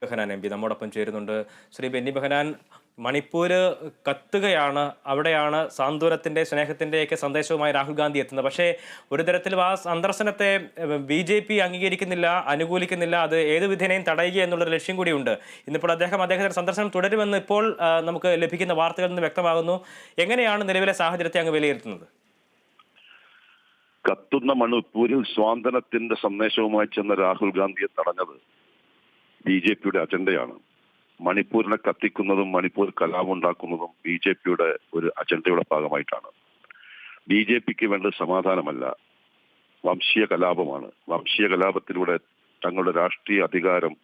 Behanan M P നമ്മോടൊപ്പം ചേരുന്നുണ്ട്. ശ്രീ ബെന്നി ബെഹനാൻ, മണിപ്പൂര് കത്തുകയാണ്. അവിടെയാണ് സാന്ത്വനത്തിന്റെ സ്നേഹത്തിന്റെയൊക്കെ സന്ദേശവുമായി രാഹുൽ ഗാന്ധി എത്തുന്നത്. പക്ഷേ ഒരു തരത്തിലും ആ സന്ദർശനത്തെ BJP അംഗീകരിക്കുന്നില്ല, അനുകൂലിക്കുന്നില്ല. അത് ഏത് വിധേനയും തടയുക എന്നുള്ളൊരു ലക്ഷ്യം കൂടിയുണ്ട്. ഇന്നിപ്പോൾ അദ്ദേഹത്തിന്റെ സന്ദർശനം തുടരുമെന്ന് ഇപ്പോൾ നമുക്ക് ലഭിക്കുന്ന വാർത്തകളിൽ നിന്ന് വ്യക്തമാകുന്നു. എങ്ങനെയാണ് നിലവിലെ സാഹചര്യത്തെ അങ്ങ് വിലയിരുത്തുന്നത്? കത്തുന്ന മണിപ്പൂരിൽ സ്വാതന്ത്ര്യത്തിന്റെ സന്ദേശവുമായി ചെന്ന രാഹുൽ ഗാന്ധിയെ തടഞ്ഞത് BJPയുടെ അജണ്ടയാണ്. മണിപ്പൂരിനെ കത്തിക്കുന്നതും മണിപ്പൂർ കലാപമുണ്ടാക്കുന്നതും BJPയുടെ ഒരു അജണ്ടയുടെ ഭാഗമായിട്ടാണ്. BJPക്ക് വേണ്ടത് സമാധാനമല്ല, വംശീയ കലാപമാണ്. വംശീയ കലാപത്തിലൂടെ തങ്ങളുടെ രാഷ്ട്രീയ അധികാരം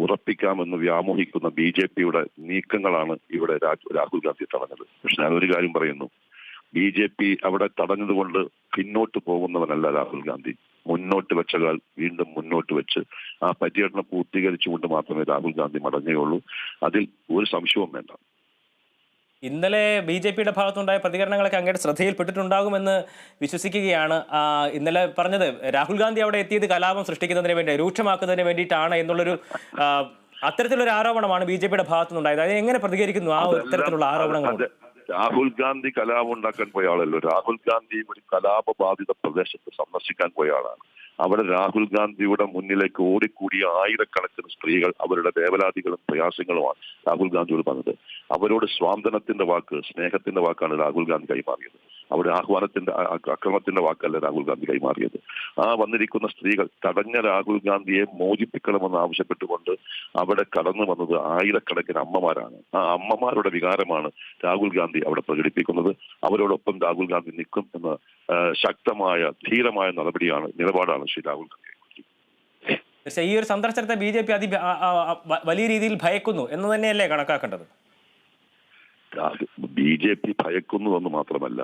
ഉറപ്പിക്കാമെന്ന് വ്യാമോഹിക്കുന്ന BJPയുടെ നീക്കങ്ങളാണ് ഇവിടെ രാഹുൽ ഗാന്ധി തടഞ്ഞത്. പക്ഷെ ഞാനൊരു കാര്യം പറയുന്നു, BJP അവിടെ തടഞ്ഞതുകൊണ്ട് പിന്നോട്ട് പോകുന്നവനല്ല രാഹുൽ ഗാന്ധി. മുന്നോട്ട് വെച്ച കാൽ വീണ്ടും മുന്നോട്ട് വെച്ച് ആ പര്യടനം പൂർത്തീകരിച്ചുകൊണ്ട് മാത്രമേ രാഹുൽ ഗാന്ധി മടങ്ങുകയുള്ളൂ. അതിൽ ഒരു സംശയവും വേണ്ട. ഇന്നലെ BJPയുടെ ഭാഗത്തുണ്ടായ പ്രതികരണങ്ങളൊക്കെ അങ്ങയുടെ ശ്രദ്ധയിൽപ്പെട്ടിട്ടുണ്ടാകുമെന്ന് വിശ്വസിക്കുകയാണ്. ഇന്നലെ പറഞ്ഞത് രാഹുൽ ഗാന്ധി അവിടെ എത്തിയത് കലാപം സൃഷ്ടിക്കുന്നതിന് വേണ്ടി, രൂക്ഷമാക്കുന്നതിന് വേണ്ടിയിട്ടാണ് എന്നുള്ളൊരു അത്തരത്തിലൊരു ആരോപണമാണ് BJPയുടെ ഭാഗത്തുനിന്നുണ്ടായത്. അത് എങ്ങനെ പ്രതികരിക്കുന്നു ആ ഇത്തരത്തിലുള്ള ആരോപണങ്ങൾ? രാഹുൽ ഗാന്ധി കലാപം ഉണ്ടാക്കാൻ പോയ ആളല്ലോ. രാഹുൽ ഗാന്ധി ഒരു കലാപബാധിത പ്രദേശത്ത് സന്ദർശിക്കാൻ പോയ ആളാണ്. അവിടെ രാഹുൽ ഗാന്ധിയുടെ മുന്നിലേക്ക് ഓടിക്കൂടിയ ആയിരക്കണക്കിന് സ്ത്രീകൾ അവരുടെ വേവലാതികളും പ്രയാസങ്ങളുമാണ് രാഹുൽ ഗാന്ധിയോട് പറഞ്ഞത്. അവരോട് സ്വാതന്ത്ര്യത്തിന്റെ വാക്ക്, സ്നേഹത്തിന്റെ വാക്കാണ് രാഹുൽ ഗാന്ധി കൈമാറിയത്. അവിടെ അക്രമത്തിന്റെ വാക്കല്ല രാഹുൽ ഗാന്ധി കൈമാറിയത്. ആ വന്നിരിക്കുന്ന സ്ത്രീകൾ തടഞ്ഞ രാഹുൽ ഗാന്ധിയെ മോചിപ്പിക്കണമെന്ന് ആവശ്യപ്പെട്ടുകൊണ്ട് അവിടെ കടന്നു വന്നത് ആയിരക്കണക്കിന് അമ്മമാരാണ്. ആ അമ്മമാരുടെ വികാരമാണ് രാഹുൽ ഗാന്ധി അവിടെ പ്രകടിപ്പിക്കുന്നത്. അവരോടൊപ്പം രാഹുൽ ഗാന്ധി നിൽക്കും എന്ന ശക്തമായ ധീരമായ നിലപാടാണ് ശ്രീ രാഹുൽ ഗാന്ധി. ഈ ഒരു സന്ദർശനത്തെ BJP വലിയ രീതിയിൽ ഭയക്കുന്നു എന്ന് തന്നെയല്ലേ കണക്കാക്കേണ്ടത്? BJP ഭയക്കുന്നു എന്ന് മാത്രമല്ല,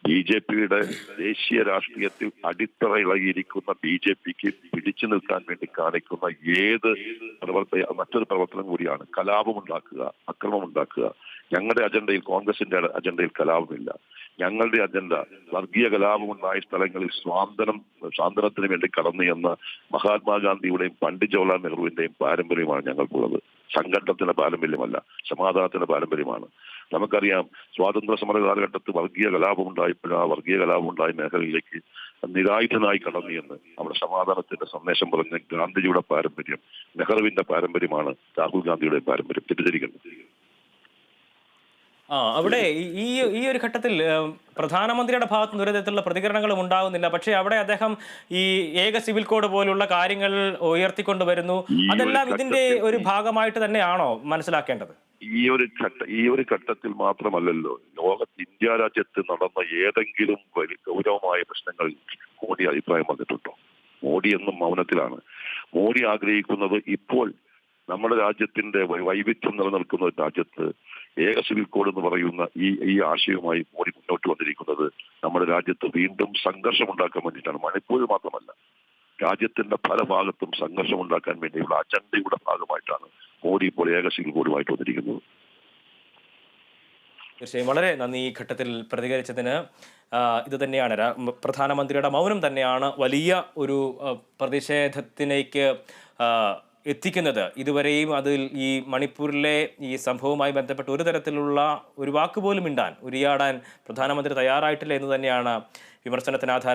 BJPയുടെ ദേശീയ രാഷ്ട്രീയത്തിൽ അടിത്തറ ഇളകിയിരിക്കുന്ന BJPക്ക് പിടിച്ചു നിൽക്കാൻ വേണ്ടി കാണിക്കുന്ന മറ്റൊരു പ്രവർത്തനം കൂടിയാണ് കലാപമുണ്ടാക്കുക, അക്രമമുണ്ടാക്കുക. ഞങ്ങളുടെ അജണ്ടയിൽ, കോൺഗ്രസിന്റെ അജണ്ടയിൽ കലാപമില്ല. ഞങ്ങളുടെ അജണ്ട വർഗീയ കലാപമുണ്ടായ സ്ഥലങ്ങളിൽ സ്വാതന്ത്ര്യത്തിന് വേണ്ടി കടന്നു എന്ന മഹാത്മാഗാന്ധിയുടെയും പണ്ഡിറ്റ് ജവഹർലാൽ നെഹ്റുവിന്റെയും പാരമ്പര്യമാണ് ഞങ്ങൾക്കുള്ളത്. സംഘടനത്തിന്റെ പാരമ്പര്യമല്ല, സമാധാനത്തിന്റെ പാരമ്പര്യമാണ്. നമുക്കറിയാം, സ്വാതന്ത്ര്യ സമര കാലഘട്ടത്തിൽ വർഗീയ കലാപമുണ്ടായപ്പോൾ ആ വർഗീയ കലാപമുണ്ടായ മേഖലയിലേക്ക് നിരായുധനായി കടന്നു എന്ന് അവിടെ സമാധാനത്തിന്റെ സന്ദേശം പറഞ്ഞ ഗാന്ധിജിയുടെ പാരമ്പര്യം, നെഹ്റുവിന്റെ പാരമ്പര്യമാണ് രാഹുൽ ഗാന്ധിയുടെ പാരമ്പര്യം. തെറ്റിദ്ധരിക്കുന്നത്. അവിടെ ഈ ഒരു ഘട്ടത്തിൽ പ്രധാനമന്ത്രിയുടെ ഭാഗത്ത് ഒരു തരത്തിലുള്ള പ്രതികരണങ്ങളും ഉണ്ടാകുന്നില്ല. പക്ഷേ അവിടെ അദ്ദേഹം ഈ ഏക സിവിൽ കോഡ് പോലുള്ള കാര്യങ്ങൾ ഉയർത്തിക്കൊണ്ടുവരുന്നു. അതെല്ലാം ഇതിന്റെ ഒരു ഭാഗമായിട്ട് തന്നെയാണോ മനസ്സിലാക്കേണ്ടത്? ഈ ഒരു ഘട്ടത്തിൽ മാത്രമല്ലല്ലോ, ഇന്ത്യ രാജ്യത്ത് നടന്ന ഏതെങ്കിലും ഗൗരവമായ പ്രശ്നങ്ങൾ മോദി അഭിപ്രായം വന്നിട്ടുണ്ടോ? മോദി എന്നും മൗനത്തിലാണ്. മോദി ആഗ്രഹിക്കുന്നത് ഇപ്പോൾ നമ്മുടെ രാജ്യത്തിന്റെ വൈവിധ്യം നിലനിൽക്കുന്ന രാജ്യത്ത് ഏക സിവിൽ കോഡ് എന്ന് പറയുന്ന ഈ ആശയവുമായി മോദി മുന്നോട്ട് വന്നിരിക്കുന്നത് നമ്മുടെ രാജ്യത്ത് വീണ്ടും സംഘർഷം ഉണ്ടാക്കാൻ വേണ്ടിയിട്ടാണ്. മണിപ്പൂരിൽ മാത്രമല്ല, രാജ്യത്തിന്റെ പല ഭാഗത്തും സംഘർഷം ഉണ്ടാക്കാൻ വേണ്ടിയുള്ള അജണ്ടയുടെ ഭാഗമായിട്ടാണ് മോദി ഇപ്പോൾ ഏക സിവിൽ കോഡുമായിട്ട് വന്നിരിക്കുന്നത്. തീർച്ചയായും വളരെ നന്ദി ഈ ഘട്ടത്തിൽ പ്രതികരിച്ചതിന്. ഇത് തന്നെയാണ് പ്രധാനമന്ത്രിയുടെ മൗനം തന്നെയാണ് വലിയ ഒരു പ്രതിഷേധത്തിലേക്ക് എത്തിക്കുന്നത്. ഇതുവരെയും അതിൽ ഈ മണിപ്പൂരിലെ ഈ സംഭവവുമായി ബന്ധപ്പെട്ട് ഒരു തരത്തിലുള്ള ഒരു വാക്കുപോലും ഉരിയാടാൻ പ്രധാനമന്ത്രി തയ്യാറായിട്ടില്ല എന്ന് തന്നെയാണ് വിമർശനത്തിന് ആധാരം.